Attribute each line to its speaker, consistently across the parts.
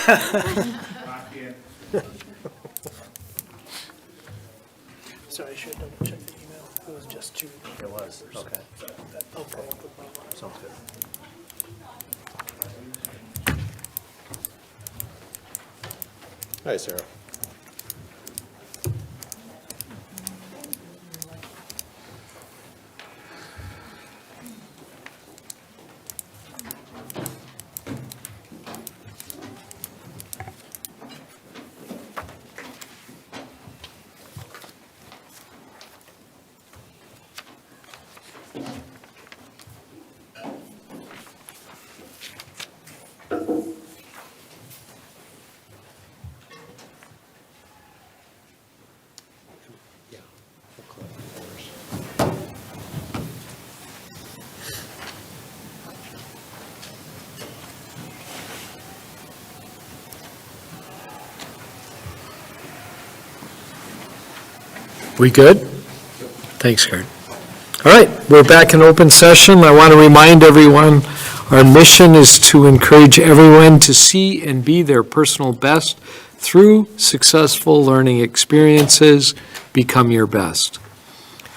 Speaker 1: Sorry, I should double check the email. It was just two.
Speaker 2: It was, okay.
Speaker 1: Okay.
Speaker 2: Sounds good. Hi, Sarah.
Speaker 3: We good? Thanks, Kurt. All right, we're back in open session. I want to remind everyone, our mission is to encourage everyone to see and be their personal best through successful learning experiences. Become your best.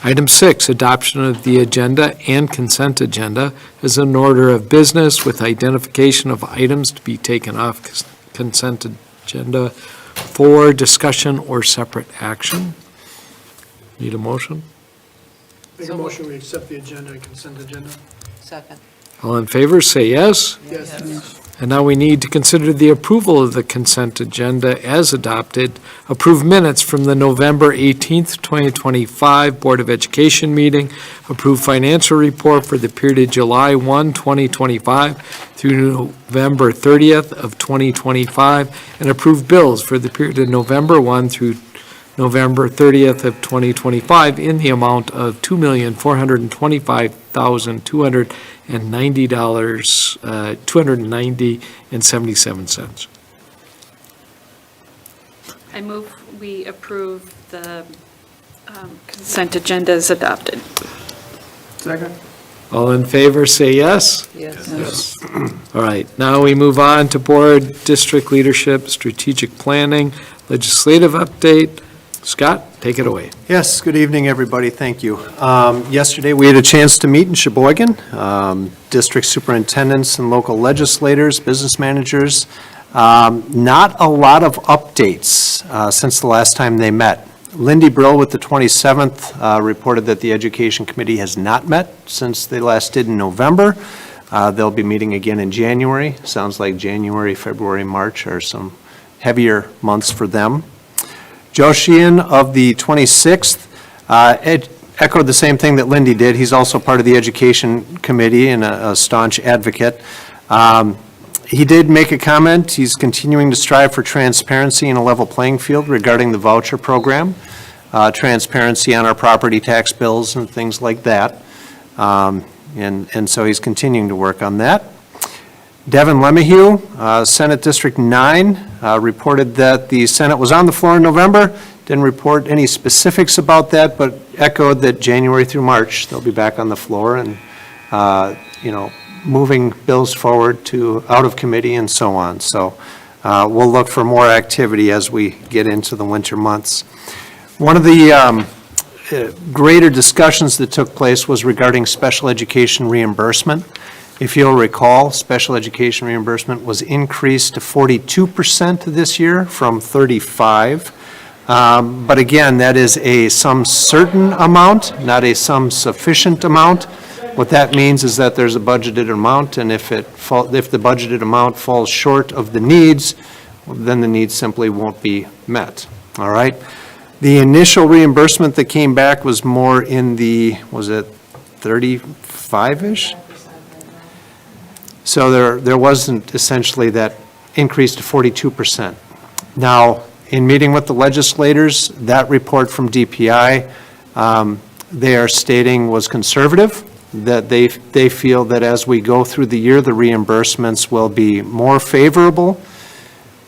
Speaker 3: Item 6, adoption of the agenda and consent agenda is an order of business with identification of items to be taken off consent agenda for discussion or separate action. Need a motion?
Speaker 1: Make a motion, we accept the agenda and consent agenda.
Speaker 4: Second.
Speaker 3: All in favor, say yes.
Speaker 1: Yes.
Speaker 3: And now we need to consider the approval of the consent agenda as adopted. Approve minutes from the November 18th, 2025 Board of Education meeting. Approve financial report for the period of July 1, 2025 through November 30th of 2025. And approve bills for the period of November 1 through November 30th of 2025 in the amount of $2,425,290, $290.77.
Speaker 5: I move we approve the consent agenda as adopted.
Speaker 1: Second.
Speaker 3: All in favor, say yes.
Speaker 4: Yes.
Speaker 3: All right, now we move on to board, district leadership, strategic planning, legislative update. Scott, take it away.
Speaker 2: Yes, good evening, everybody. Thank you. Yesterday, we had a chance to meet in Sheboygan, district superintendents and local legislators, business managers. Not a lot of updates since the last time they met. Lindy Brill with the 27th reported that the Education Committee has not met since they last did in November. They'll be meeting again in January. Sounds like January, February, March are some heavier months for them. Joe Sheehan of the 26th echoed the same thing that Lindy did. He's also part of the Education Committee and a staunch advocate. He did make a comment. He's continuing to strive for transparency and a level playing field regarding the voucher program, transparency on our property tax bills and things like that. And so he's continuing to work on that. Devin Lemahieu, Senate District 9, reported that the Senate was on the floor in November. Didn't report any specifics about that, but echoed that January through March, they'll be back on the floor and, moving bills forward to out of committee and so on. So we'll look for more activity as we get into the winter months. One of the greater discussions that took place was regarding special education reimbursement. If you'll recall, special education reimbursement was increased to 42% this year from 35%. But again, that is a some certain amount, not a some sufficient amount. What that means is that there's a budgeted amount, and if the budgeted amount falls short of the needs, then the needs simply won't be met. All right? The initial reimbursement that came back was more in the, was it 35-ish? So there wasn't essentially that increase to 42%. Now, in meeting with the legislators, that report from DPI, they are stating was conservative, that they feel that as we go through the year, the reimbursements will be more favorable.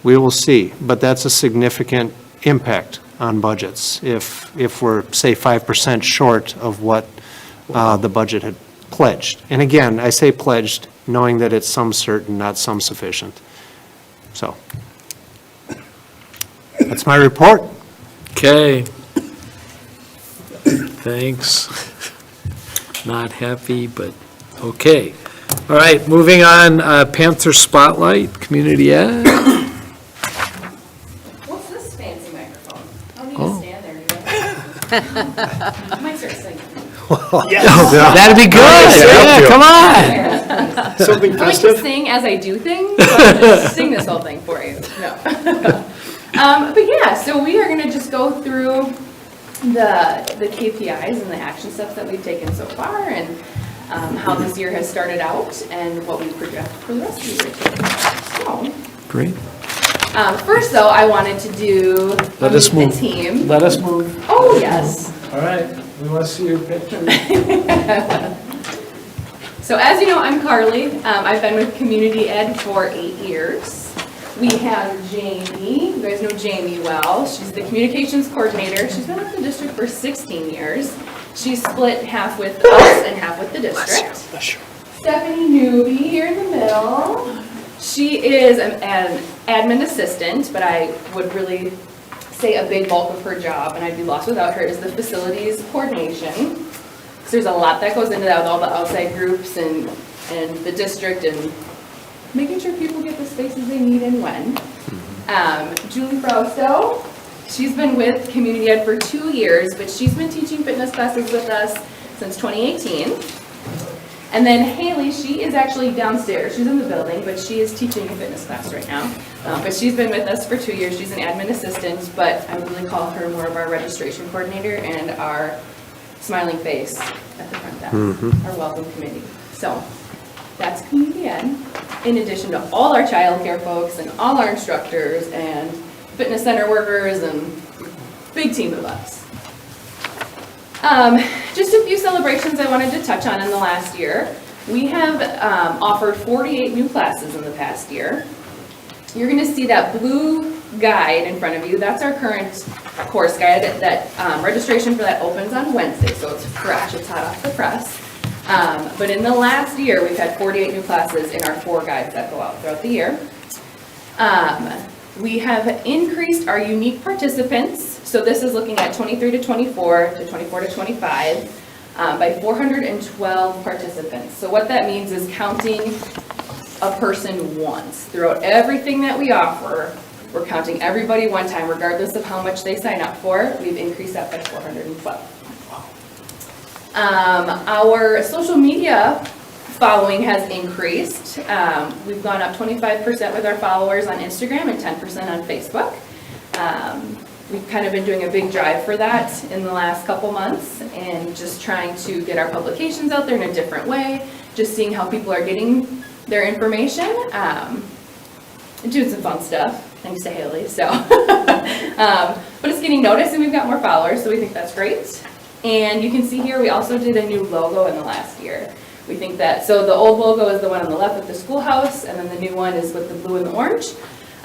Speaker 2: We will see, but that's a significant impact on budgets if we're, say, 5% short of what the budget had pledged. And again, I say pledged, knowing that it's some certain, not some sufficient. So That's my report.
Speaker 3: Okay. Thanks. Not happy, but okay. All right, moving on, Panther Spotlight, Community Ed.
Speaker 4: What's this fancy microphone? I don't need
Speaker 3: Oh.
Speaker 4: to stand there, do I? I might start singing.
Speaker 3: That'd be good, yeah, come on.
Speaker 1: Something
Speaker 4: I like to
Speaker 1: festive?
Speaker 4: sing as I do things, so I'll just sing this whole thing for you. No. But yeah, so we are gonna just go through the KPIs and the action steps that we've taken so far, and how this year has started out, and what we project for the rest of the year. So,
Speaker 3: Great.
Speaker 4: first though, I wanted to do
Speaker 3: Let us
Speaker 4: meet the
Speaker 3: move.
Speaker 4: team.
Speaker 3: Let us move.
Speaker 4: Oh, yes.
Speaker 3: All right, we want to see your picture.
Speaker 4: So as you know, I'm Carly. I've been with Community Ed for 8 years. We have Jamie. You guys know Jamie well. She's the communications coordinator. She's been with the district for 16 years. She's split half with us and half with the district. Stephanie Newby here in the middle. She is an admin assistant, but I would really say a big bulk of her job, and I'd be lost without her, is the facilities coordination. So there's a lot that goes into that with all the outside groups and the district and making sure people get the spaces they need and when. Julie Frausto, she's been with Community Ed for 2 years, but she's been teaching fitness classes with us since 2018. And then Haley, she is actually downstairs. She's in the building, but she is teaching a fitness class right now. But she's been with us for 2 years. She's an admin assistant, but I would really call her more of our registration coordinator and our smiling face at the front desk, our welcome committee. So that's Community Ed, in addition to all our childcare folks and all our instructors and fitness center workers and big team of us. Just a few celebrations I wanted to touch on in the last year. We have offered 48 new classes in the past year. You're going to see that blue guide in front of you. That's our current course guide. That registration for that opens on Wednesday, so it's fresh. It's hot off the press. But in the last year, we've had 48 new classes in our 4 guides that go out throughout the year. We have increased our unique participants. So this is looking at 23 to 24 to 24 to 25 by 412 participants. So what that means is counting a person once. Throughout everything that we offer, we're counting everybody one time, regardless of how much they sign up for. We've increased that by 412. Our social media following has increased. We've gone up 25% with our followers on Instagram and 10% on Facebook. We've kind of been doing a big drive for that in the last couple months and just trying to get our publications out there in a different way, just seeing how people are getting their information, and doing some fun stuff, thanks to Haley, so. But it's getting noticed and we've got more followers, so we think that's great. And you can see here, we also did a new logo in the last year. We think that, so the old logo is the one on the left with the schoolhouse, and then the new one is with the blue and the orange.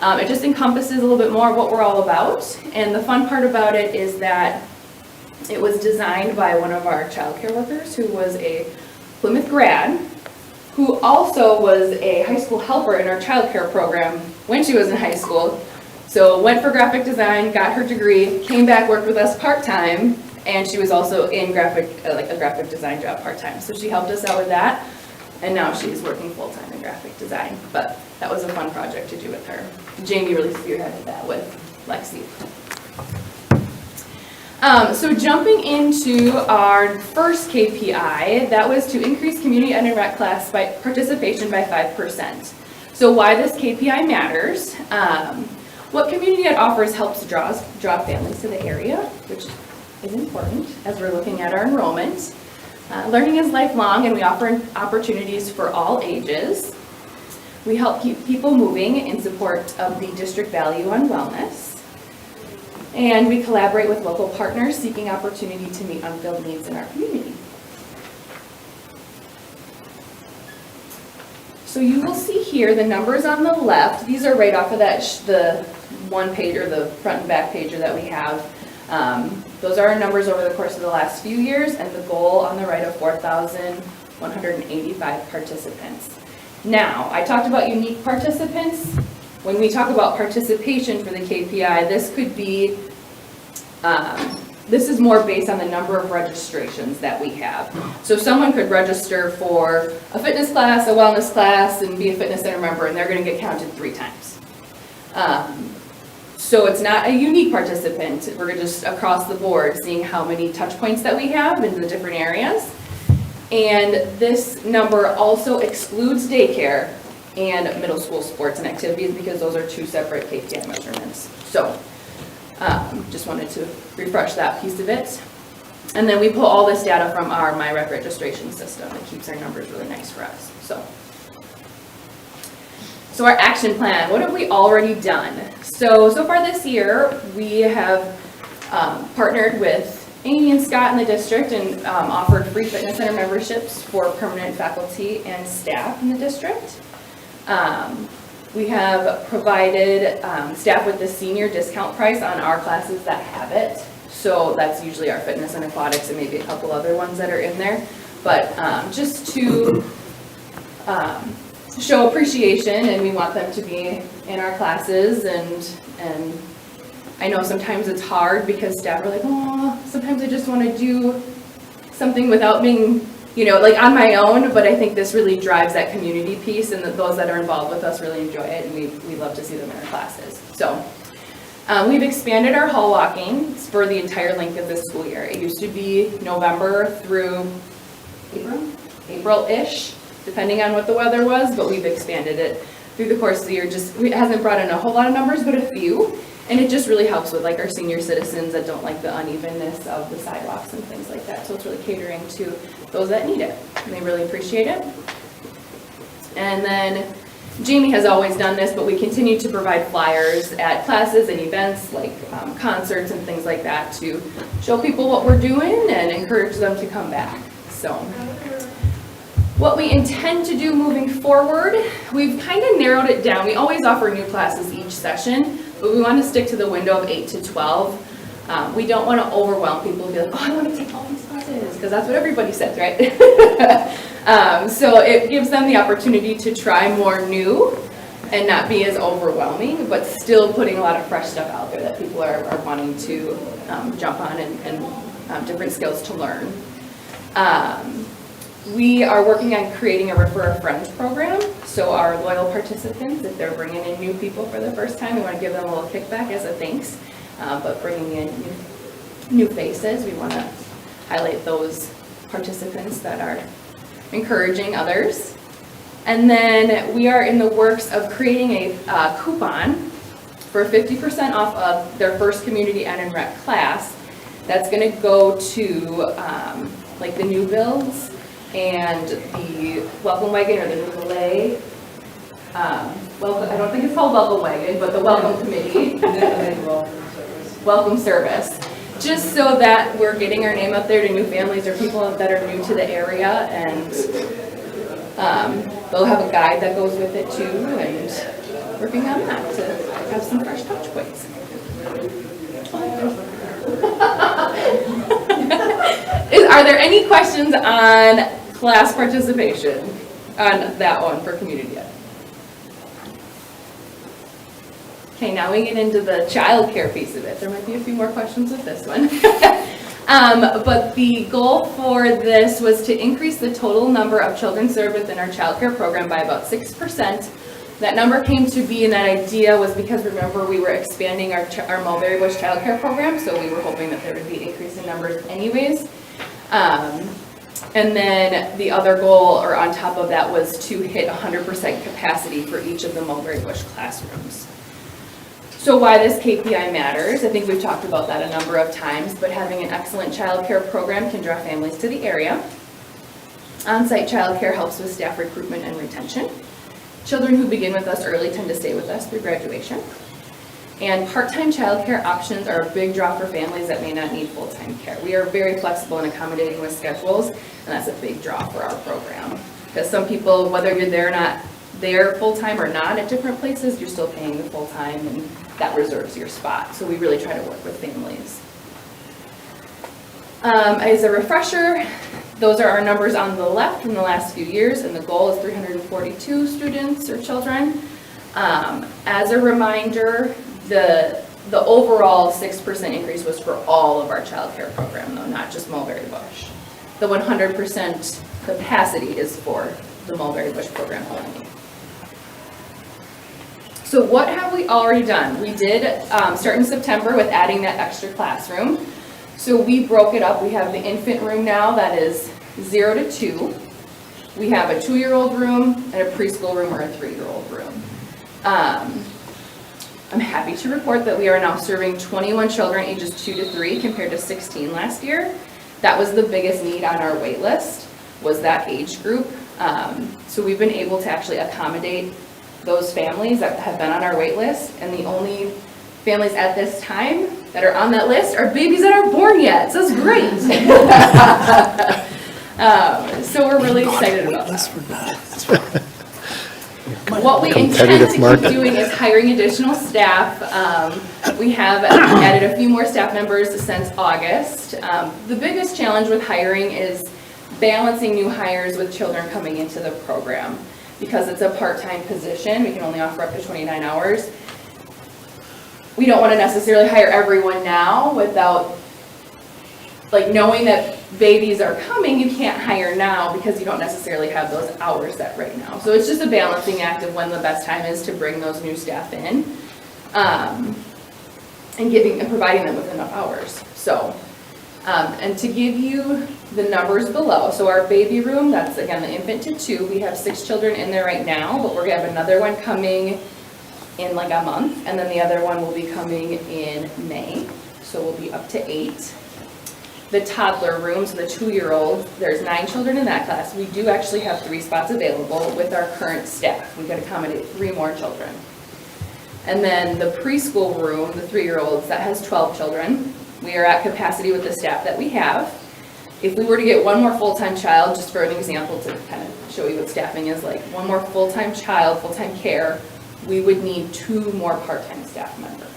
Speaker 4: It just encompasses a little bit more of what we're all about. And the fun part about it is that it was designed by one of our childcare workers who was a Plymouth grad, who also was a high school helper in our childcare program when she was in high school. So went for graphic design, got her degree, came back, worked with us part-time, and she was also in a graphic design job part-time. So she helped us out with that, and now she's working full-time in graphic design. But that was a fun project to do with her. Jamie really spearheaded that with Lexi. So jumping into our first KPI, that was to increase community ed and rec class participation by 5%. So why this KPI matters, what community ed offers helps draw families to the area, which is important as we're looking at our enrollment. Learning is lifelong, and we offer opportunities for all ages. We help keep people moving in support of the district value on wellness. And we collaborate with local partners seeking opportunity to meet unfilled needs in our community. So you will see here the numbers on the left. These are right off of that the one page or the front and back pager that we have. Those are our numbers over the course of the last few years, and the goal on the right of 4,185 participants. Now, I talked about unique participants. when we talk about participation for the KPI, this could be, this is more based on the number of registrations that we have. So someone could register for a fitness class, a wellness class, and be a fitness center member, and they're going to get counted 3 times. So it's not a unique participant. We're just across the board seeing how many touch points that we have in the different areas. And this number also excludes daycare and middle school sports and activities because those are 2 separate KPI measurements. So just wanted to refresh that piece of it. And then we pull all this data from our MyRec registration system. It keeps our numbers really nice for us. So our action plan, what have we already done? So far this year, we have partnered with Amy and Scott in the district and offered free fitness center memberships for permanent faculty and staff in the district. We have provided staff with the senior discount price on our classes that have it. So that's usually our fitness and aquatics and maybe a couple other ones that are in there. But just to show appreciation, and we want them to be in our classes, and I know sometimes it's hard because staff are like, oh, sometimes I just want to do something without being, like on my own, but I think this really drives that community piece, and that those that are involved with us really enjoy it, and we love to see them in our classes. So we've expanded our hall walking for the entire length of the school year. It used to be November through April-ish, depending on what the weather was, but we've expanded it through the course of the year. It hasn't brought in a whole lot of numbers, but a few. And it just really helps with like our senior citizens that don't like the unevenness of the sidewalks and things like that. So it's really catering to those that need it, and they really appreciate it. And then Jamie has always done this, but we continue to provide flyers at classes and events like concerts and things like that to show people what we're doing and encourage them to come back. So what we intend to do moving forward, we've kind of narrowed it down. We always offer new classes each session, but we want to stick to the window of 8 to 12. We don't want to overwhelm people and be like, oh, I want to take all these classes, because that's what everybody says, right? So it gives them the opportunity to try more new and not be as overwhelming, but still putting a lot of fresh stuff out there that people are wanting to jump on and different skills to learn. We are working on creating a Refer a Friend program. So our loyal participants, if they're bringing in new people for the first time, we want to give them a little kickback as a thanks. But bringing in new faces, we want to highlight those participants that are encouraging others. And then we are in the works of creating a coupon for 50% off of their first community ed and rec class. That's going to go to like the new builds and the welcome wagon or the new delay. Well, I don't think it's called welcome wagon, but the welcome committee. Welcome service. Just so that we're getting our name out there to new families or people that are new to the area, and they'll have a guide that goes with it too, and working on that to have some fresh touch points. Are there any questions on class participation on that one for community ed? Okay, now we get into the child care piece of it. There might be a few more questions with this one. But the goal for this was to increase the total number of children served within our child care program by about 6%. That number came to be, and that idea was because, remember, we were expanding our Mulberry Bush child care program, so we were hoping that there would be increase in numbers anyways. And then the other goal, or on top of that, was to hit 100% capacity for each of the Mulberry Bush classrooms. So why this KPI matters, I think we've talked about that a number of times, but having an excellent child care program can draw families to the area. On-site child care helps with staff recruitment and retention. Children who begin with us early tend to stay with us through graduation. And part-time child care options are a big draw for families that may not need full-time care. We are very flexible and accommodating with schedules, and that's a big draw for our program. Because some people, whether you're there full-time or not at different places, you're still paying the full-time, and that reserves your spot. So we really try to work with families. As a refresher, those are our numbers on the left from the last few years, and the goal is 342 students or children. As a reminder, the overall 6% increase was for all of our childcare program, though, not just Mulberry Bush. The 100% capacity is for the Mulberry Bush program only. So what have we already done? We did start in September with adding that extra classroom. So we broke it up. We have the infant room now that is 0 to 2. We have a 2-year-old room and a preschool room or a 3-year-old room. I'm happy to report that we are now serving 21 children ages 2 to 3 compared to 16 last year. That was the biggest need on our wait list, was that age group. So we've been able to actually accommodate those families that have been on our wait list, and the only families at this time that are on that list are babies that aren't born yet, so it's great. So we're really excited about that. What we intend to keep doing is hiring additional staff. We have added a few more staff members since August. The biggest challenge with hiring is balancing new hires with children coming into the program. Because it's a part-time position, we can only offer up to 29 hours. We don't want to necessarily hire everyone now without, like, knowing that babies are coming. You can't hire now because you don't necessarily have those hours set right now. So it's just a balancing act of when the best time is to bring those new staff in, and providing them with enough hours. So, and to give you the numbers below, so our baby room, that's again the infant to 2, we have 6 children in there right now, but we're gonna have another one coming in like a month, and then the other one will be coming in May, so we'll be up to 8. The toddler room, so the 2-year-old, there's 9 children in that class. We do actually have 3 spots available with our current staff. We could accommodate 3 more children. And then the preschool room, the 3-year-olds, that has 12 children. We are at capacity with the staff that we have. If we were to get one more full-time child, just for an example to kind of show you what staffing is like, one more full-time child, full-time care, we would need 2 more part-time staff members.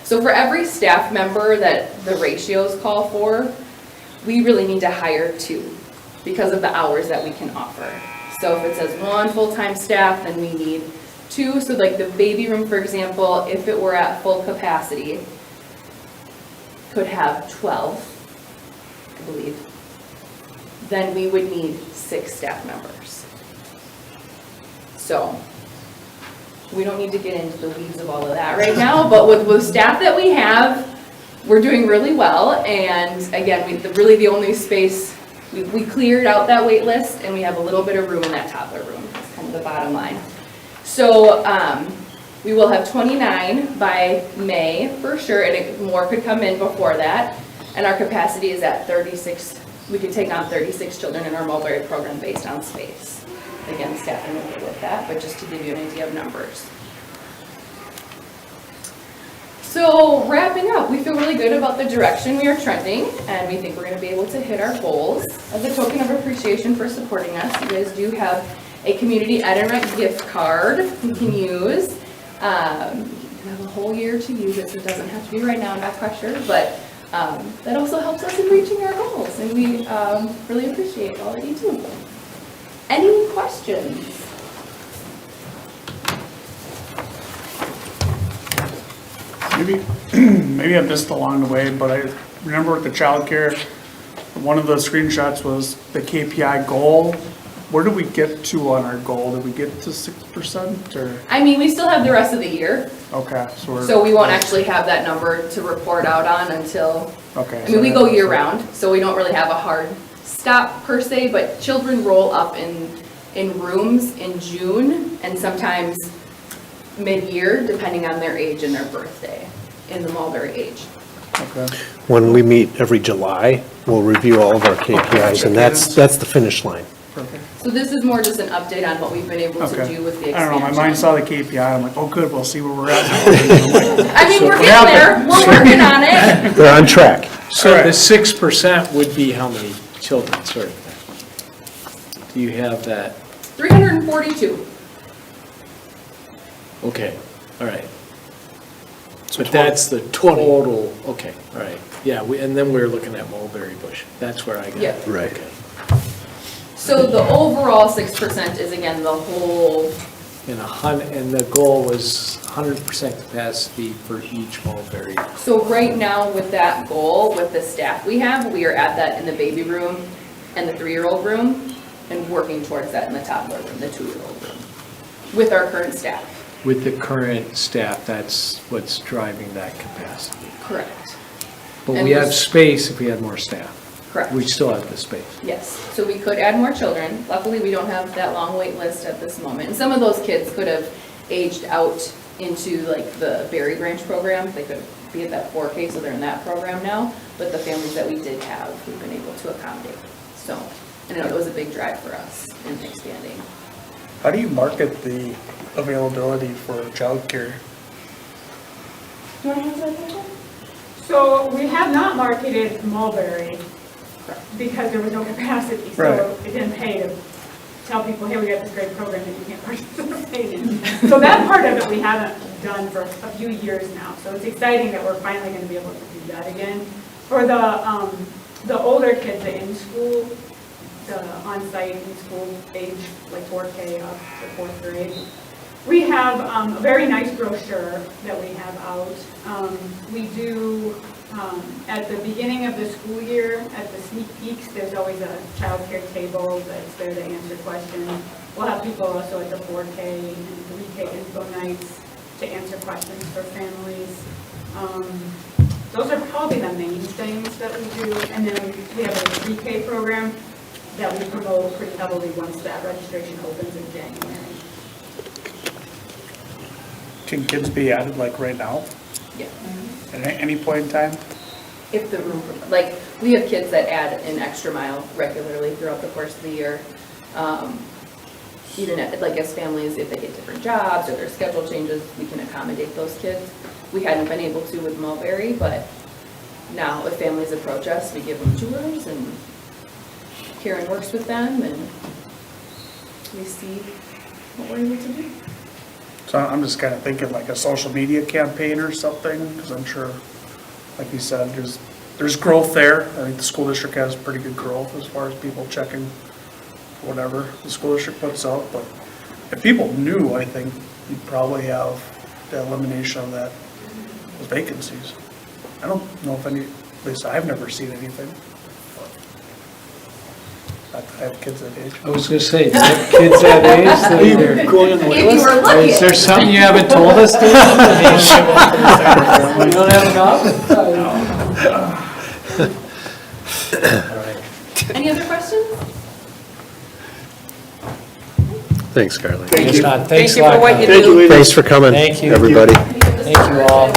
Speaker 4: So for every staff member that the ratios call for, we really need to hire 2 because of the hours that we can offer. So if it says 1 full-time staff, then we need 2. So like the baby room, for example, if it were at full capacity, could have 12. I believe, then we would need 6 staff members. So we don't need to get into the weeds of all of that right now, but with staff that we have, we're doing really well. And again, really the only space, we cleared out that wait list, and we have a little bit of room in that toddler room. That's kind of the bottom line. So we will have 29 by May for sure, and more could come in before that. And our capacity is at 36. We could take on 36 children in our Mulberry program based on space. Again, staffing will go with that, but just to give you an idea of numbers. So wrapping up, we feel really good about the direction we are trending, and we think we're going to be able to hit our goals. As a token of appreciation for supporting us, you guys do have a Community Ed and Rec gift card you can use. You have a whole year to use it, so it doesn't have to be right now, no pressure, but that also helps us in reaching our goals, and we really appreciate all that you do. Any questions?
Speaker 6: Maybe I missed along the way, but I remember with the childcare, one of the screenshots was the KPI goal. Where did we get to on our goal? Did we get to 6% or?
Speaker 4: I mean, we still have the rest of the year.
Speaker 6: Okay,
Speaker 4: So we won't actually have that number to report out on until,
Speaker 6: okay.
Speaker 4: I mean, we go year round, so we don't really have a hard stop per se, but children roll up in rooms in June and sometimes mid-year, depending on their age and their birthday in the Mulberry age.
Speaker 6: Okay.
Speaker 2: When we meet every July, we'll review all of our KPIs, and that's the finish line.
Speaker 6: Perfect.
Speaker 4: So this is more just an update on what we've been able to
Speaker 6: Okay.
Speaker 4: do with the
Speaker 6: I
Speaker 4: expansion.
Speaker 6: don't know, my mind saw the KPI, I'm like, oh good, we'll see where we're at now.
Speaker 4: I mean, we're getting there, we're working on it.
Speaker 2: They're on track.
Speaker 3: So
Speaker 6: Correct.
Speaker 3: the 6% would be how many children, sort of thing? Do you have that?
Speaker 4: 342.
Speaker 3: Okay, all right. But that's the total, okay, all right. Yeah, and then we're looking at Mulberry Bush. That's where I got it.
Speaker 4: Yep.
Speaker 2: Right.
Speaker 3: Okay.
Speaker 4: So the overall 6% is again the whole
Speaker 3: and the goal was 100% capacity for each Mulberry.
Speaker 4: So right now with that goal, with the staff we have, we are at that in the baby room and the 3-year-old room and working towards that in the toddler room, the 2-year-old room, with our current staff.
Speaker 3: With the current staff, that's what's driving that capacity.
Speaker 4: Correct.
Speaker 3: But
Speaker 4: And
Speaker 3: we
Speaker 4: we're-
Speaker 3: have space if we had more staff.
Speaker 4: Correct.
Speaker 3: We still have the space.
Speaker 4: Yes, so we could add more children. Luckily, we don't have that long wait list at this moment. And some of those kids could have aged out into like the Berry Branch program. They could be at that 4K, so they're in that program now. But the families that we did have, we've been able to accommodate. So, I know it was a big drive for us in expanding.
Speaker 6: How do you market the availability for childcare?
Speaker 4: Do you want to answer that question?
Speaker 7: So we have not marketed Mulberry because there was no capacity, so
Speaker 6: Right.
Speaker 7: it didn't pay to tell people, hey, we got this great program that you can't participate in. So that part of it we haven't done for a few years now, so it's exciting that we're finally going to be able to do that again. For the older kids, the in-school, the on-site in-school age, like 4K up to 4th grade, we have a very nice brochure that we have out. We do, at the beginning of the school year, at the sneak peeks, there's always a child care table that's there to answer questions. We'll have people also at the 4K and 3K info nights to answer questions for families. Those are probably the main things that we do. And then we have a 3K program that we promote pretty heavily once that registration opens in January.
Speaker 6: Can kids be added like right now,
Speaker 4: Yeah.
Speaker 6: at any point in time?
Speaker 4: If the room, like, we have kids that add an extra mile regularly throughout the course of the year. Even like as families, if they get different jobs or their schedule changes, we can accommodate those kids. We hadn't been able to with Mulberry, but now if families approach us, we give them tours and Karen works with them and we see what we're able to do.
Speaker 6: So I'm just kind of thinking like a social media campaign or something, because I'm sure, like you said, there's growth there. I think the school district has pretty good growth as far as people checking whatever the school district puts out, but if people knew, I think you'd probably have the elimination of those vacancies. I don't know if at least I've never seen anything. I have kids that age.
Speaker 3: I was gonna say, do you have kids that age, that they're going on the wait
Speaker 4: If you were
Speaker 3: list?
Speaker 4: lucky.
Speaker 3: Is there something you haven't told us, Dave? You don't have enough?
Speaker 4: Any other questions?
Speaker 2: Thanks, Carly.
Speaker 3: Thanks, Todd. Thanks a
Speaker 5: you for
Speaker 3: lot.
Speaker 5: what you
Speaker 3: Todd.
Speaker 5: do.
Speaker 2: Thanks for coming,
Speaker 3: Thank you.
Speaker 2: everybody.
Speaker 3: Thank you all.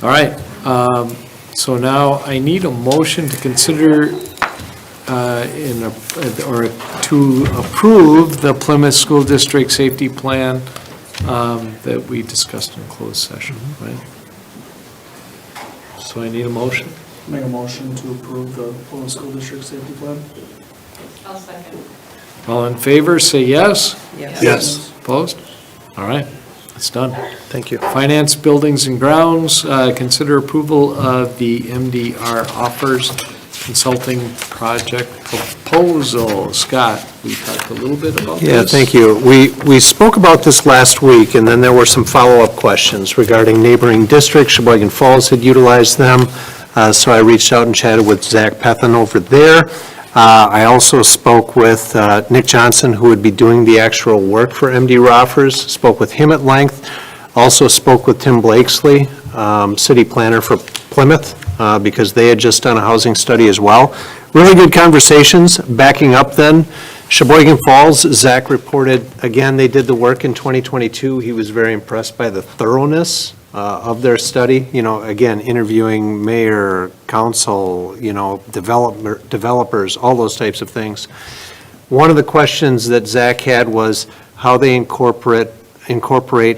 Speaker 3: All right, so now I need a motion to consider or to approve the Plymouth School District Safety Plan that we discussed in closed session, right? So I need a motion.
Speaker 6: Make a motion to approve the Plymouth School District Safety Plan?
Speaker 4: I'll second.
Speaker 3: All in favor, say yes.
Speaker 2: Yes.
Speaker 3: Opposed? All right, it's done.
Speaker 2: Thank you.
Speaker 3: Finance, Buildings and Grounds, consider approval of the MDR offers consulting project proposal. Scott, we talked a little bit about this.
Speaker 2: Yeah, thank you. We spoke about this last week, and then there were some follow-up questions regarding neighboring districts. Sheboygan Falls had utilized them, so I reached out and chatted with Zach Pethin over there. I also spoke with Nick Johnson, who would be doing the actual work for MD Roffers, spoke with him at length. Also spoke with Tim Blakesley, city planner for Plymouth, because they had just done a housing study as well. Really good conversations. Backing up then, Sheboygan Falls, Zach reported, again, they did the work in 2022. He was very impressed by the thoroughness of their study. You know, again, interviewing mayor, council, you know, developers, all those types of things. One of the questions that Zach had was how they incorporate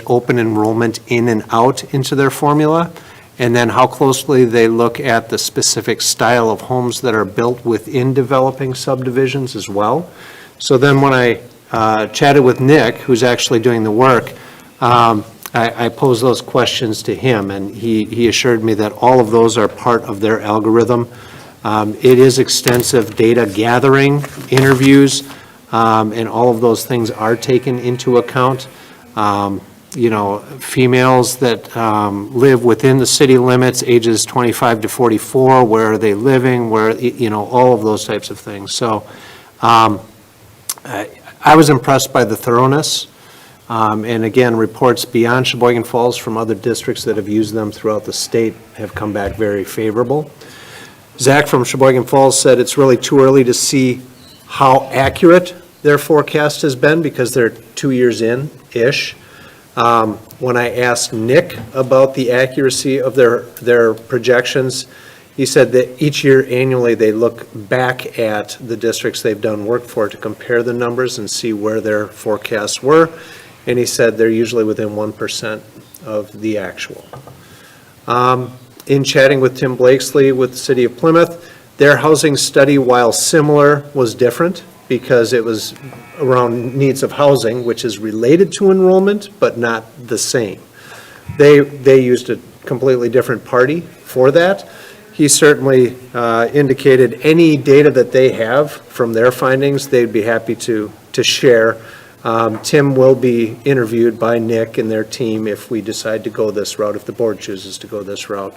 Speaker 2: open enrollment in and out into their formula, and then how closely they look at the specific style of homes that are built within developing subdivisions as well. So then when I chatted with Nick, who's actually doing the work, I posed those questions to him, and he assured me that all of those are part of their algorithm. It is extensive data gathering, interviews, and all of those things are taken into account. You know, females that live within the city limits, ages 25 to 44, where are they living, where, you know, all of those types of things. So I was impressed by the thoroughness. And again, reports beyond Sheboygan Falls from other districts that have used them throughout the state have come back very favorable. Zach from Sheboygan Falls said it's really too early to see how accurate their forecast has been because they're 2 years in-ish. When I asked Nick about the accuracy of their projections, he said that each year annually they look back at the districts they've done work for to compare the numbers and see where their forecasts were. And he said they're usually within 1% of the actual. In chatting with Tim Blakesley with the City of Plymouth, their housing study, while similar, was different because it was around needs of housing, which is related to enrollment, but not the same. They used a completely different party for that. He certainly indicated any data that they have from their findings, they'd be happy to share. Tim will be interviewed by Nick and their team if we decide to go this route, if the board chooses to go this route.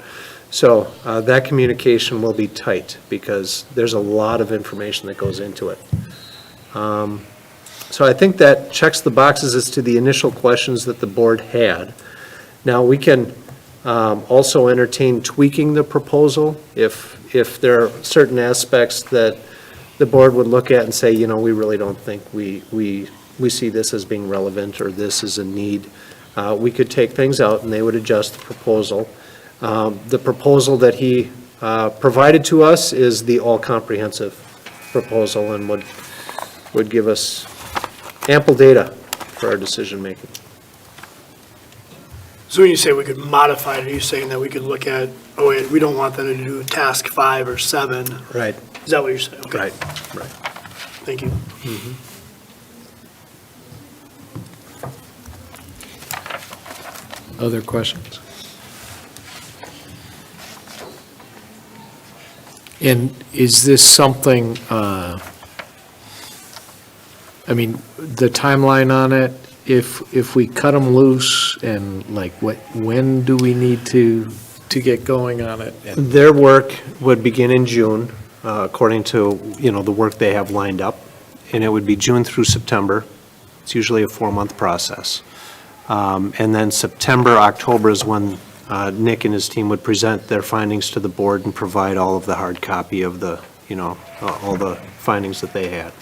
Speaker 2: So that communication will be tight because there's a lot of information that goes into it. So I think that checks the boxes as to the initial questions that the board had. Now, we can also entertain tweaking the proposal if there are certain aspects that the board would look at and say, you know, we really don't think we see this as being relevant or this is a need. We could take things out and they would adjust the proposal. The proposal that he provided to us is the all-comprehensive proposal and would give us ample data for our decision-making.
Speaker 1: So when you say we could modify it, are you saying that we could look at, oh wait, we don't want them to do task 5 or 7?
Speaker 2: Right.
Speaker 1: Is that what you're saying? Okay.
Speaker 2: Right.
Speaker 1: Thank you.
Speaker 3: Other questions? And is this something, I mean, the timeline on it, if we cut them loose and like when do we need to get going on it? And
Speaker 2: Their work would begin in June, according to, you know, the work they have lined up, and it would be June through September. It's usually a 4-month process. And then September, October is when Nick and his team would present their findings to the board and provide all of the hard copy of the, you know, all the findings that they had.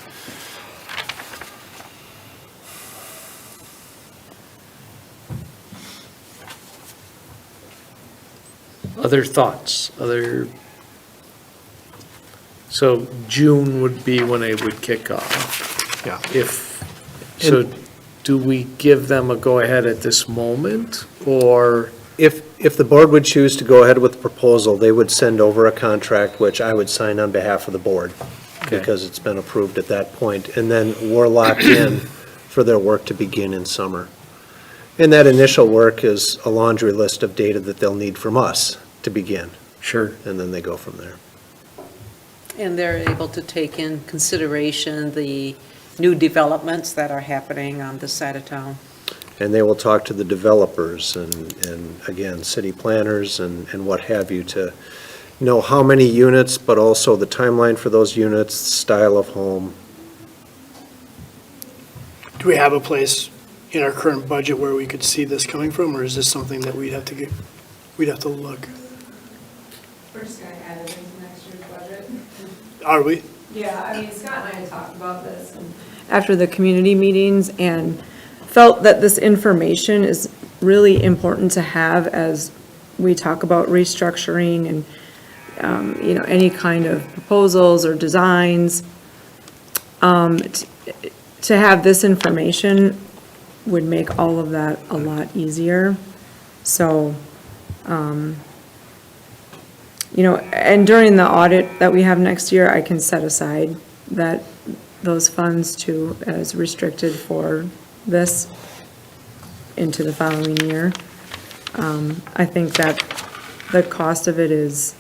Speaker 3: Other thoughts, so June would be when it would kick off.
Speaker 2: Yeah.
Speaker 3: So do we give them a go-ahead at this moment, or?
Speaker 2: If the board would choose to go ahead with the proposal, they would send over a contract, which I would sign on behalf of the board,
Speaker 3: Okay.
Speaker 2: because it's been approved at that point, and then we're locked in for their work to begin in summer. And that initial work is a laundry list of data that they'll need from us to begin,
Speaker 3: Sure.
Speaker 2: and then they go from there.
Speaker 8: And they're able to take in consideration the new developments that are happening on this side of town.
Speaker 2: And they will talk to the developers and again, city planners and what have you to know how many units, but also the timeline for those units, style of home.
Speaker 1: Do we have a place in our current budget where we could see this coming from, or is this something that we'd have to look?
Speaker 9: We're just gonna add it into next year's budget.
Speaker 1: Are we?
Speaker 9: Yeah, I mean, Scott and I had talked about this after the community meetings and felt that this information is really important to have as we talk about restructuring and, you know, any kind of proposals or designs. To have this information would make all of that a lot easier. So, you know, and during the audit that we have next year, I can set aside those funds as restricted for this. into the following year. I think that the cost of it is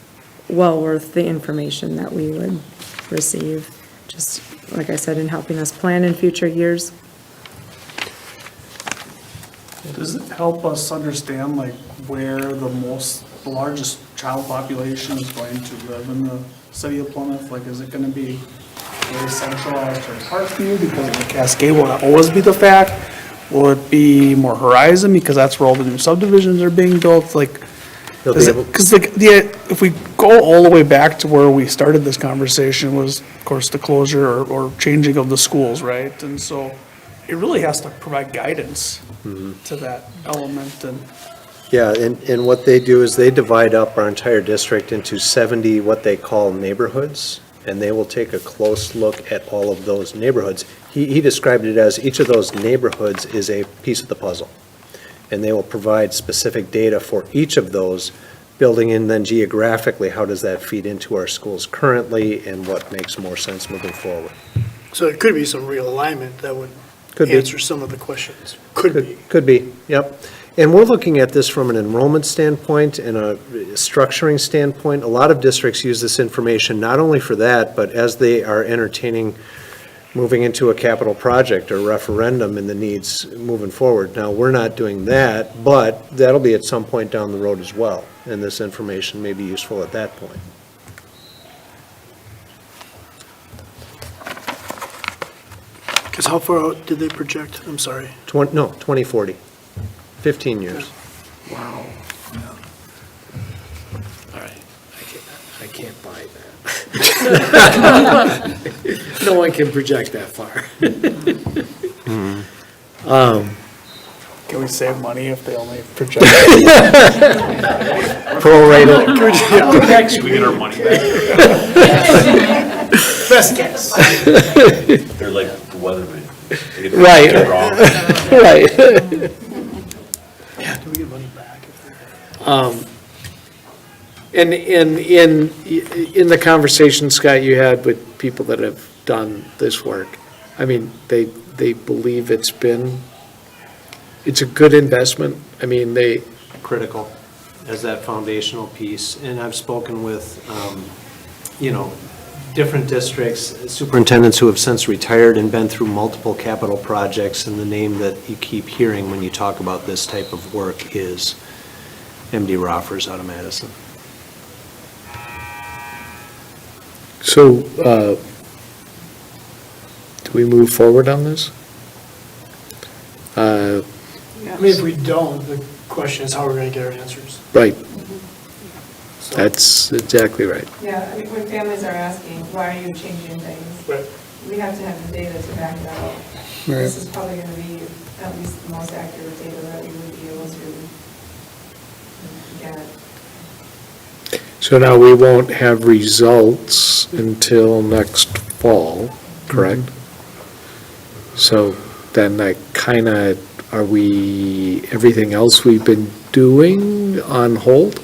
Speaker 9: well worth the information that we would receive, just like I said, in helping us plan in future years.
Speaker 6: Does it help us understand like where the largest child population is going to live in the city of Plymouth? Like, is it gonna be very central out to Parkview because of the Cascade? Will that always be the fact? Will it be more Horizon because that's where all the new subdivisions are being built? Like, because like if we go all the way back to where we started this conversation was, of course, the closure or changing of the schools, right? And so it really has to provide guidance to that element and.
Speaker 2: Yeah, and what they do is they divide up our entire district into 70 what they call neighborhoods, and they will take a close look at all of those neighborhoods. He described it as each of those neighborhoods is a piece of the puzzle, and they will provide specific data for each of those, building in then geographically, how does that feed into our schools currently, and what makes more sense moving forward.
Speaker 1: So it could be some realignment that would
Speaker 2: Could be.
Speaker 1: answer some of the questions. Could be.
Speaker 2: Could be, yep. And we're looking at this from an enrollment standpoint and a structuring standpoint. A lot of districts use this information not only for that, but as they are entertaining moving into a capital project or referendum and the needs moving forward. Now, we're not doing that, but that'll be at some point down the road as well, and this information may be useful at that point.
Speaker 1: Because how far out did they project? I'm sorry.
Speaker 2: 2040, 15 years.
Speaker 3: Wow. All right, I can't buy that. No one can project that far.
Speaker 6: Can we save money if they only project?
Speaker 2: Prorated.
Speaker 10: We get our money back.
Speaker 1: Best guess.
Speaker 10: They're like the weatherman. They get the
Speaker 3: Right.
Speaker 10: weather wrong.
Speaker 3: Right.
Speaker 1: Yeah, do we get money back?
Speaker 3: And in the conversation, Scott, you had with people that have done this work, I mean, they believe it's a good investment. I mean,
Speaker 2: Critical as that foundational piece. And I've spoken with, different districts, superintendents who have since retired and been through multiple capital projects, and the name that you keep hearing when you talk about this type of work is MD Roffers out of Madison.
Speaker 3: so, do we move forward on this?
Speaker 1: I mean, if we don't, the question is how we're going to get our answers.
Speaker 3: Right,
Speaker 1: So-
Speaker 3: that's exactly right.
Speaker 11: Yeah, I mean, when families are asking, why are you changing things?
Speaker 1: Right.
Speaker 11: We have to have the data to back that up. This is probably going to be at least the most accurate data that we would be able to get.
Speaker 3: So now we won't have results until next fall, correct? So then that kind of, are we, everything else we've been doing on hold?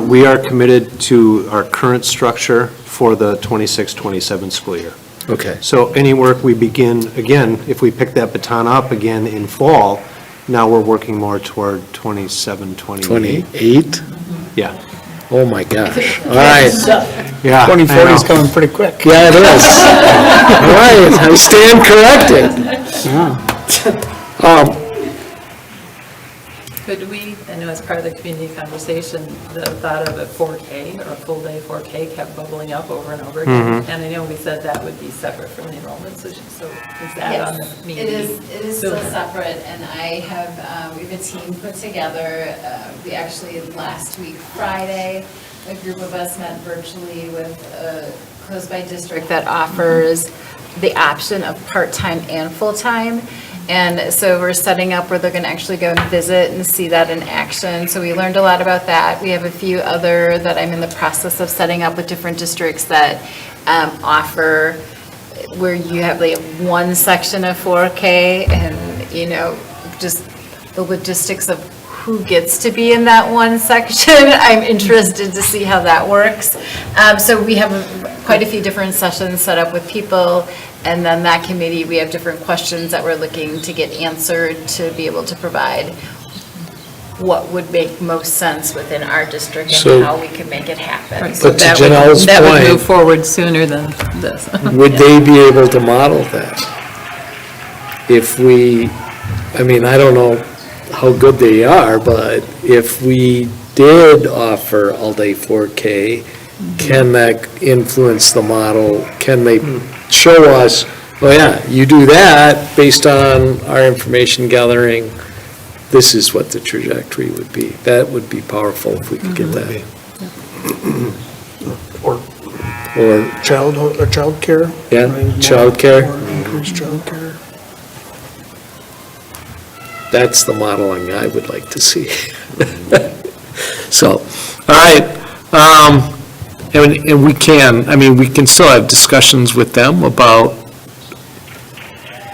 Speaker 2: We are committed to our current structure for the 26-27 school year.
Speaker 3: Okay.
Speaker 2: So any work we begin, again, if we pick that baton up again in fall, now we're working more toward 27, 28.
Speaker 3: 28?
Speaker 2: Yeah,
Speaker 3: Oh, my gosh. All right.
Speaker 2: yeah.
Speaker 6: 2040 is
Speaker 2: I know.
Speaker 6: coming pretty quick.
Speaker 3: Yeah, it is. All right, I stand corrected.
Speaker 12: Could we, I know as part of the community conversation, the thought of a 4K or a full day 4K kept bubbling up over and over again. And I know we said that would be separate from the enrollment decision, so is that on the
Speaker 13: Yes,
Speaker 12: meeting?
Speaker 13: it is still separate, and I have, we have a team put together. We actually, last week, Friday, a group of us met virtually with a close-by district that offers the option of part-time and full-time. And so we're setting up where they're going to actually go and visit and see that in action. So we learned a lot about that. We have a few other that I'm in the process of setting up with different districts that offer where you have like one section of 4K and, just the logistics of who gets to be in that one section. I'm interested to see how that works. So we have quite a few different sessions set up with people And then that committee, we have different questions that we're looking to get answered to be able to provide what would make most sense within our district
Speaker 3: So-
Speaker 13: and how we can make it happen.
Speaker 3: But to Janelle's
Speaker 12: That would move
Speaker 3: point,
Speaker 12: forward sooner than this.
Speaker 3: would they be able to model that? If we, I mean, I don't know how good they are, but if we did offer all-day 4K, can that influence the model? Can they show us, oh yeah, you do that based on our information gathering, this is what the trajectory would be. That would be powerful if we could get that.
Speaker 1: Or
Speaker 3: Or,
Speaker 1: childcare.
Speaker 3: yeah,
Speaker 1: right?
Speaker 3: childcare.
Speaker 1: More increased childcare.
Speaker 3: That's the modeling I would like to see. So, all right, and we can, I mean, we can still have discussions with them about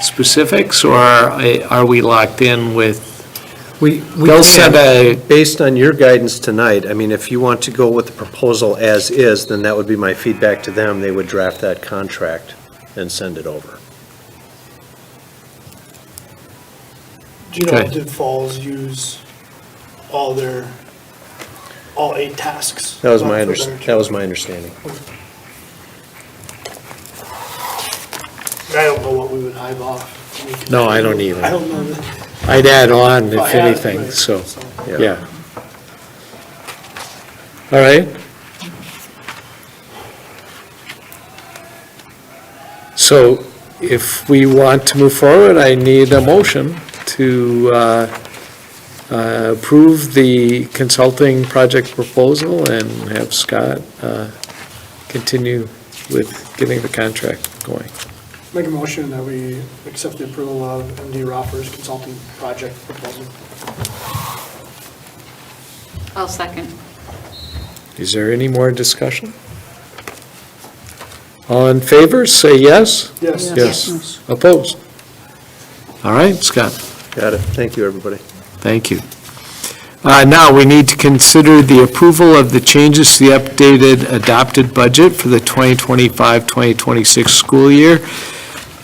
Speaker 3: specifics, or are we locked in with, they'll send a,
Speaker 2: Based on your guidance tonight, I mean, if you want to go with the proposal as is, then that would be my feedback to them. They would draft that contract and send it over.
Speaker 1: Do you know,
Speaker 3: Okay.
Speaker 1: did Falls use all 8 tasks?
Speaker 2: That was
Speaker 1: For
Speaker 2: my
Speaker 1: their-
Speaker 2: that was my understanding.
Speaker 1: I don't know what we would hive off. We could-
Speaker 3: No, I don't either.
Speaker 1: I don't know.
Speaker 3: I'd add on
Speaker 1: Oh,
Speaker 3: if
Speaker 1: yeah,
Speaker 3: anything,
Speaker 1: right.
Speaker 3: so, yeah. All right. So if we want to move forward, I need a motion to approve the consulting project proposal and have Scott continue with getting the contract going.
Speaker 1: Make a motion that we accept the approval of MD Roffer's consulting project proposal.
Speaker 5: I'll second.
Speaker 3: Is there any more discussion? All in favor, say yes.
Speaker 1: Yes.
Speaker 3: Yes. Opposed? All right, Scott,
Speaker 2: Got it. Thank you, everybody.
Speaker 3: thank you. Now, we need to consider the approval of the changes to the updated adopted budget for the 2025-2026 school year.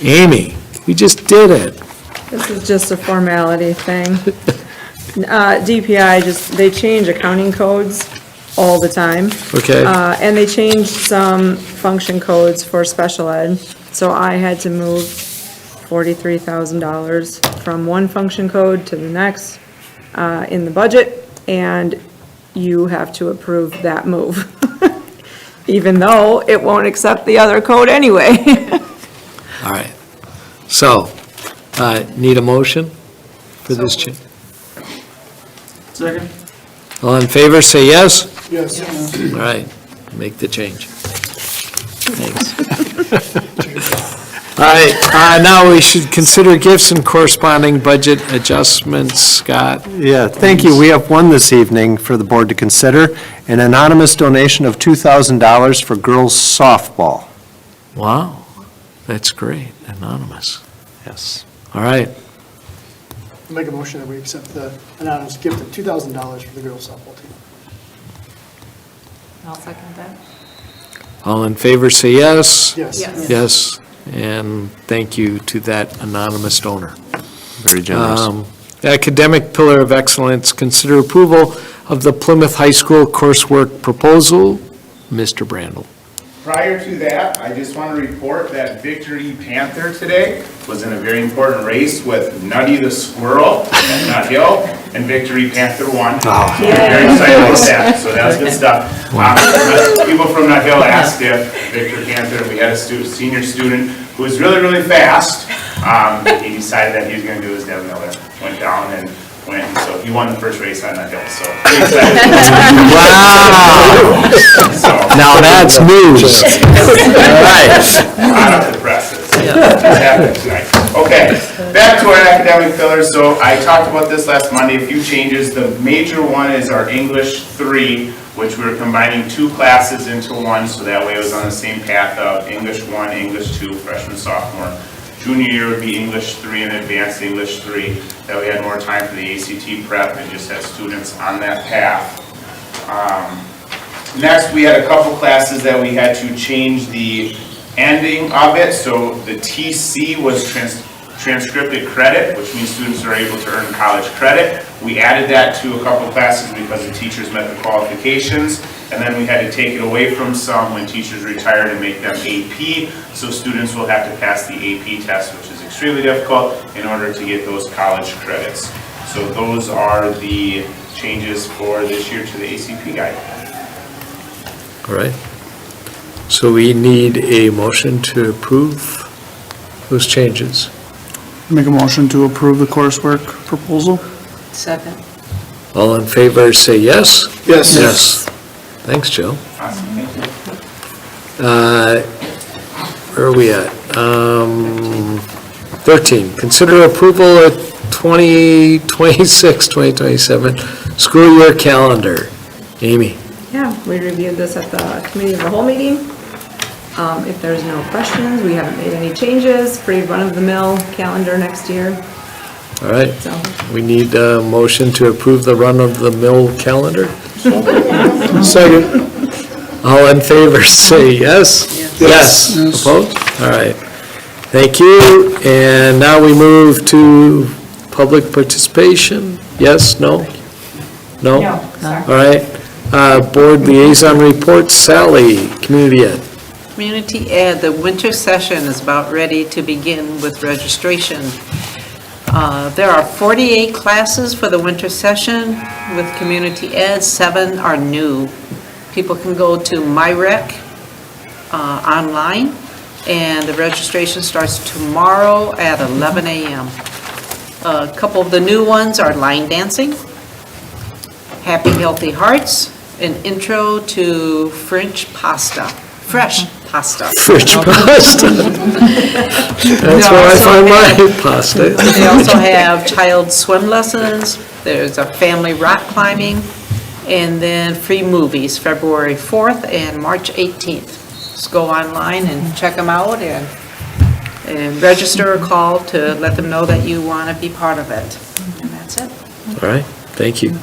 Speaker 3: Amy, we just did it.
Speaker 9: This is just a formality thing. DPI they change accounting codes all the time.
Speaker 3: Okay.
Speaker 9: And they changed some function codes for special ed. So I had to move $43,000 from one function code to the next in the budget, and you have to approve that move. Even though it won't accept the other code anyway.
Speaker 3: All right. So, need a motion for this change?
Speaker 6: Second?
Speaker 3: All in favor, say yes.
Speaker 1: Yes.
Speaker 3: All right, make the change. Thanks. All right, now we should consider gifts and corresponding budget adjustments. Scott?
Speaker 2: Yeah, thank you. We have one this evening for the board to consider, an anonymous donation of $2,000 for girls softball.
Speaker 3: Wow, that's great, anonymous.
Speaker 2: Yes.
Speaker 3: All right,
Speaker 1: Make a motion that we accept the anonymous gift of $2,000 for the girls softball team.
Speaker 12: I'll second that.
Speaker 3: all in favor, say yes.
Speaker 1: Yes.
Speaker 3: Yes, and thank you to that anonymous donor.
Speaker 2: Very generous.
Speaker 3: Academic Pillar of Excellence, consider approval of the Plymouth High School coursework proposal. Mr. Brandel.
Speaker 14: Prior to that, I just want to report that Victory Panther today was in a very important race with Nutty the Squirrel at Nut Hill, and Victory Panther won. So I'm very excited about that, so that was good stuff. People from Nut Hill asked if Victory Panther, we had a senior student who was really, really fast. He decided that he was going to do his Devin Miller, went down and went, so he won the first race on Nut Hill, so pretty excited.
Speaker 3: Wow!
Speaker 14: So,
Speaker 3: Now that's news. All right.
Speaker 14: hot off the presses. Just happened tonight. Okay, back to our academic pillars. So I talked about this last Monday, a few changes. The major one is our English 3, which we're combining 2 classes into one, so that way it was on the same path of English 1, English 2, freshman, sophomore. Junior year would be English 3 and advanced English 3. That we had more time for the ACT prep and just had students on that path. Next, we had a couple classes that we had to change the ending of it, so the TC was transcripted credit, which means students are able to earn college credit. We added that to a couple classes because the teachers met the qualifications, and then we had to take it away from some when teachers retired and make them AP, so students will have to pass the AP test, which is extremely difficult, in order to get those college credits. So those are the changes for this year to the ACP guide.
Speaker 3: All right. So we need a motion to approve those changes.
Speaker 6: Make a motion to approve the coursework proposal?
Speaker 8: Second.
Speaker 3: All in favor, say yes?
Speaker 1: Yes.
Speaker 3: Yes. Thanks, Joe.
Speaker 14: Awesome, thank you.
Speaker 3: Where are we at? 13, consider approval of 2026, 2027 school year calendar. Amy?
Speaker 9: Yeah, we reviewed this at the committee of the whole meeting. If there's no questions, we haven't made any changes, pretty run-of-the-mill calendar next year.
Speaker 3: All right,
Speaker 9: So,
Speaker 3: we need a motion to approve the run-of-the-mill calendar.
Speaker 1: Second.
Speaker 3: All in favor, say yes?
Speaker 1: Yes.
Speaker 3: Opposed? All right. Thank you. And now we move to public participation. Yes, no? No?
Speaker 11: No, sorry.
Speaker 3: All right. Board liaison reports, Sally, community ed.
Speaker 8: Community Ed, the winter session is about ready to begin with registration. There are 48 classes for the winter session with Community Ed, 7 are new. People can go to MyRec online, and the registration starts tomorrow at 11 a.m. A couple of the new ones are line dancing, Happy Healthy Hearts, an intro to French pasta, fresh pasta.
Speaker 3: French pasta. That's where I find my pasta.
Speaker 8: They also have child swim lessons, there's a family rock climbing, and then free movies, February 4th and March 18th. Just go online and check them out and register or call to let them know that you want to be part of it. And that's it.
Speaker 3: All right, thank you.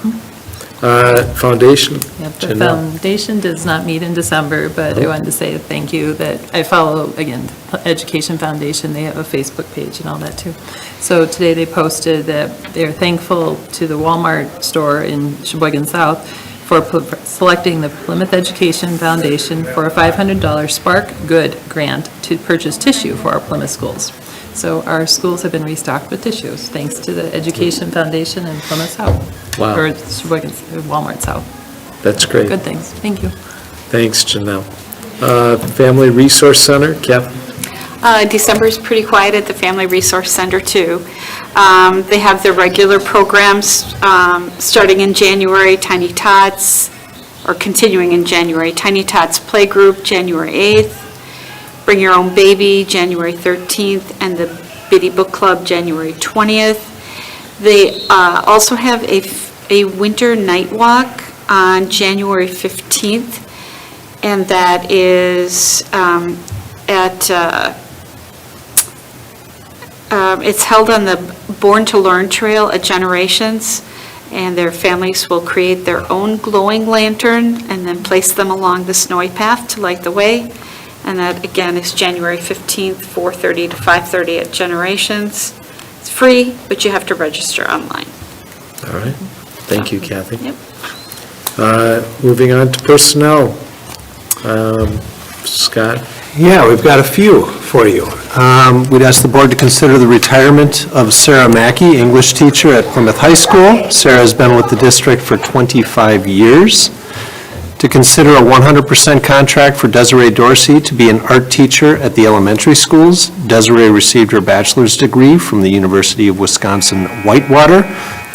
Speaker 3: Foundation?
Speaker 12: Yep, the
Speaker 3: Janelle.
Speaker 12: foundation does not meet in December, but I wanted to say thank you that I follow, again, Education Foundation, they have a Facebook page and all that too. So today they posted that they're thankful to the Walmart store in Sheboygan South for selecting the Plymouth Education Foundation for a $500 Spark Good grant to purchase tissue for our Plymouth schools. So our schools have been restocked with tissues, thanks to the Education Foundation and Plymouth South.
Speaker 3: Wow.
Speaker 12: Or Sheboygan, Walmart South.
Speaker 3: That's great.
Speaker 12: Good things, thank you.
Speaker 3: Thanks, Janelle. Family Resource Center, Kevin?
Speaker 5: December is pretty quiet at the Family Resource Center, too. They have their regular programs starting in January, Tiny Tots, or continuing in January, Tiny Tots Playgroup, January 8th, Bring Your Own Baby, January 13th, and the Biddy Book Club, January 20th. They also have a winter night walk on January 15th, and that is it's held on the Born to Learn Trail at Generations, and their families will create their own glowing lantern and then place them along the snowy path to light the way. And that, again, is January 15th, 4:30 to 5:30 at Generations. It's free, but you have to register online.
Speaker 3: All right, thank you, Kathy.
Speaker 5: Yep.
Speaker 3: Moving on to personnel. Scott?
Speaker 2: Yeah, we've got a few for you. We'd ask the board to consider the retirement of Sarah Mackey, English teacher at Plymouth High School. Sarah has been with the district for 25 years. To consider a 100% contract for Desiree Dorsey to be an art teacher at the elementary schools. Desiree received her bachelor's degree from the University of Wisconsin-Whitewater.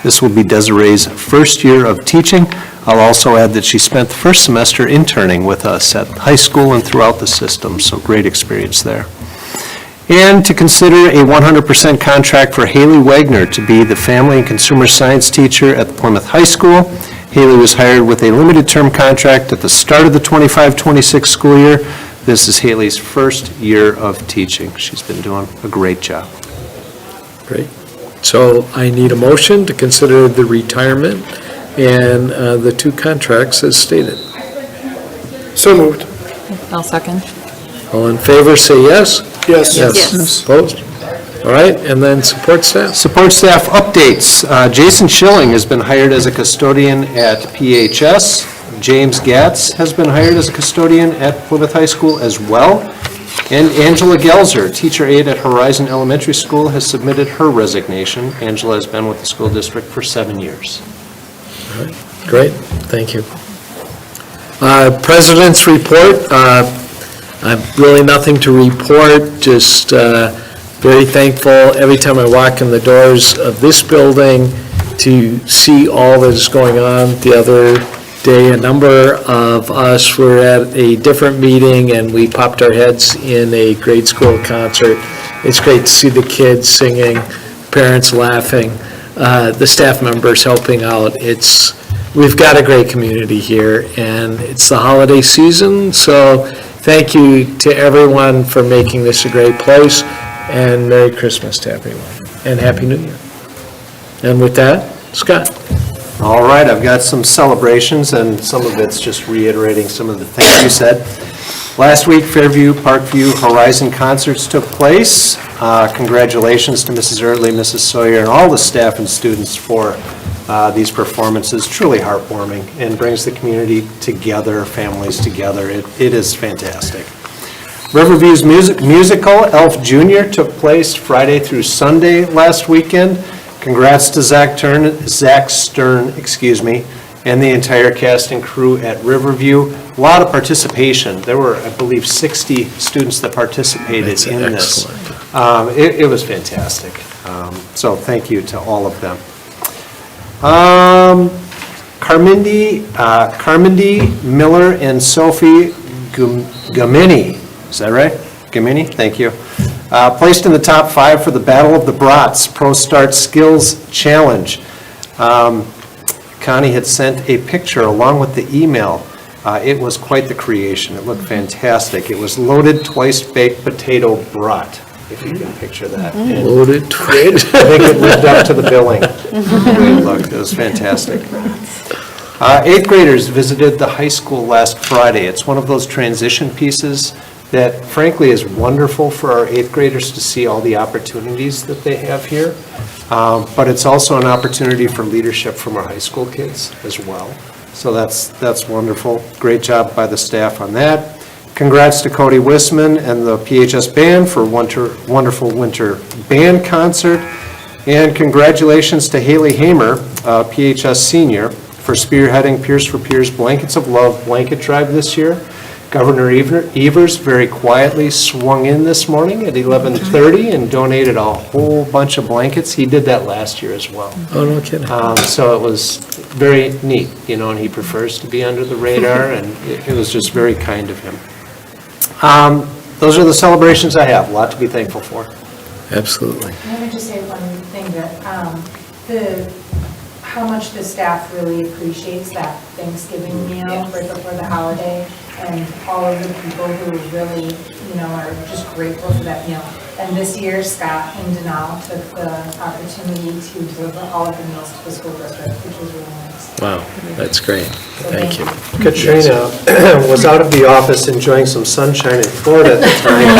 Speaker 2: This will be Desiree's first year of teaching. I'll also add that she spent the first semester interning with us at high school and throughout the system, so great experience there. And to consider a 100% contract for Haley Wagner to be the family and consumer science teacher at the Plymouth High School. Haley was hired with a limited-term contract at the start of the 25-26 school year. This is Haley's first year of teaching. She's been doing a great job.
Speaker 3: Great. So I need a motion to consider the retirement and the two contracts as stated.
Speaker 1: So moved.
Speaker 12: I'll second.
Speaker 3: All in favor, say yes.
Speaker 1: Yes.
Speaker 5: Yes.
Speaker 3: Opposed? All right, and then support staff.
Speaker 2: Support staff updates. Jason Schilling has been hired as a custodian at PHS. James Gatz has been hired as a custodian at Plymouth High School as well. And Angela Gelzer, teacher aide at Horizon Elementary School, has submitted her resignation. Angela has been with the school district for 7 years.
Speaker 3: Great, thank you. President's report, I've really nothing to report, just very thankful every time I walk in the doors of this building to see all that is going on. The other day, a number of us were at a different meeting and we popped our heads in a grade school concert. It's great to see the kids singing, parents laughing, the staff members helping out. We've got a great community here, and it's the holiday season, so thank you to everyone for making this a great place, and Merry Christmas to everyone, and Happy New Year. And with that, Scott.
Speaker 2: All right, I've got some celebrations, and some of it's just reiterating some of the things you said. Last week, Fairview, Parkview, Horizon concerts took place. Congratulations to Mrs. Early, Mrs. Sawyer, and all the staff and students for these performances. Truly heartwarming and brings the community together, families together. It is fantastic. Riverview's musical, Elf Jr., took place Friday through Sunday last weekend. Congrats to Zach Stern, and the entire cast and crew at Riverview. A lot of participation. There were, I believe, 60 students that participated in this. It was fantastic. So thank you to all of them. Carmindy Miller and Sophie Gamini, is that right? Gamini, thank you. Placed in the top 5 for the Battle of the Brats Pro Start Skills Challenge. Connie had sent a picture along with the email. It was quite the creation. It looked fantastic. It was loaded twice-baked potato brat, if you can picture that. And
Speaker 3: Loaded
Speaker 2: I think it lived up to the billing. The way it looked. It was fantastic. 8th graders visited the high school last Friday. It's one of those transition pieces that frankly is wonderful for our 8th graders to see all the opportunities that they have here. But it's also an opportunity for leadership from our high school kids as well. So that's wonderful. Great job by the staff on that. Congrats to Cody Wisman and the PHS band for wonderful winter band concert. And congratulations to Haley Hamer, PHS senior, for spearheading Peers for Peers Blankets of Love blanket drive this year. Governor Evers very quietly swung in this morning at 11:30 and donated a whole bunch of blankets. He did that last year as well.
Speaker 3: Oh, no kidding.
Speaker 2: So it was very neat, and he prefers to be under the radar, and it was just very kind of him. Those are the celebrations I have. A lot to be thankful for.
Speaker 3: Absolutely.
Speaker 11: Let me just say one thing, that how much the staff really appreciates that Thanksgiving meal right before the holiday, and all of the people who really, are just grateful for that meal. And this year, Scott and Denal took the opportunity to deliver all of the meals to the school district, which was really nice.
Speaker 3: Wow, that's great. Thank you.
Speaker 2: Katrina was out of the office enjoying some sunshine in Florida at the time.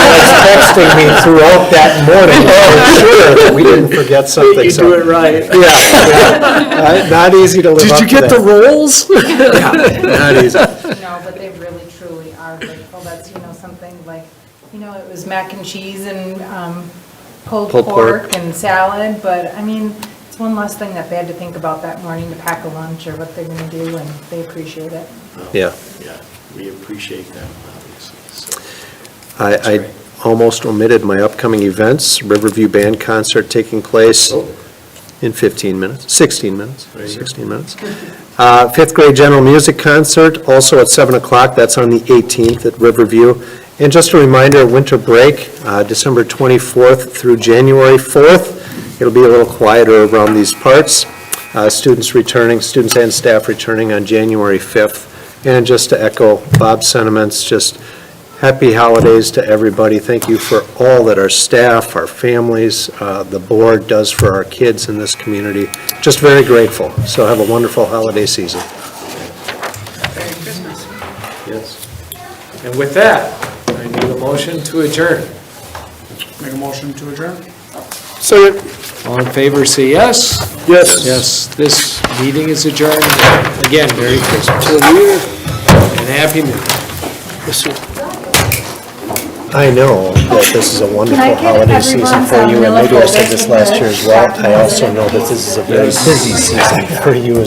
Speaker 2: She was texting me throughout that morning to ensure that we didn't forget something.
Speaker 3: You do it right.
Speaker 2: Yeah. Not easy to live up to that.
Speaker 3: Did you get the rolls?
Speaker 2: Yeah, not easy.
Speaker 11: No, but they really, truly are grateful. That's, something like, it was mac and cheese and pulled pork and salad, but, it's one less thing that they had to think about that morning to pack a lunch or what they're going to do, and they appreciate it.
Speaker 2: Yeah.
Speaker 15: Yeah, we appreciate them, obviously. So,
Speaker 2: I almost omitted my upcoming events. Riverview Band concert taking place in 16 minutes. 16 minutes. 5th grade general music concert, also at 7 o'clock. That's on the 18th at Riverview. And just a reminder, winter break, December 24th through January 4th. It'll be a little quieter around these parts. Students and staff returning on January 5th. And just to echo Bob's sentiments, just happy holidays to everybody. Thank you for all that our staff, our families, the board does for our kids in this community. Just very grateful. So have a wonderful holiday season.
Speaker 3: Yes. And with that, Need a motion to adjourn.
Speaker 6: Make a motion to adjourn?
Speaker 1: Second.
Speaker 3: All in favor, say yes.
Speaker 1: Yes.
Speaker 3: Yes, this meeting is adjourned. Again, Merry Christmas. And Happy New Year.
Speaker 1: Yes, sir.
Speaker 2: I know that this is a wonderful holiday season for you, and maybe I said this last year as well. I also know that this is a very busy season for you as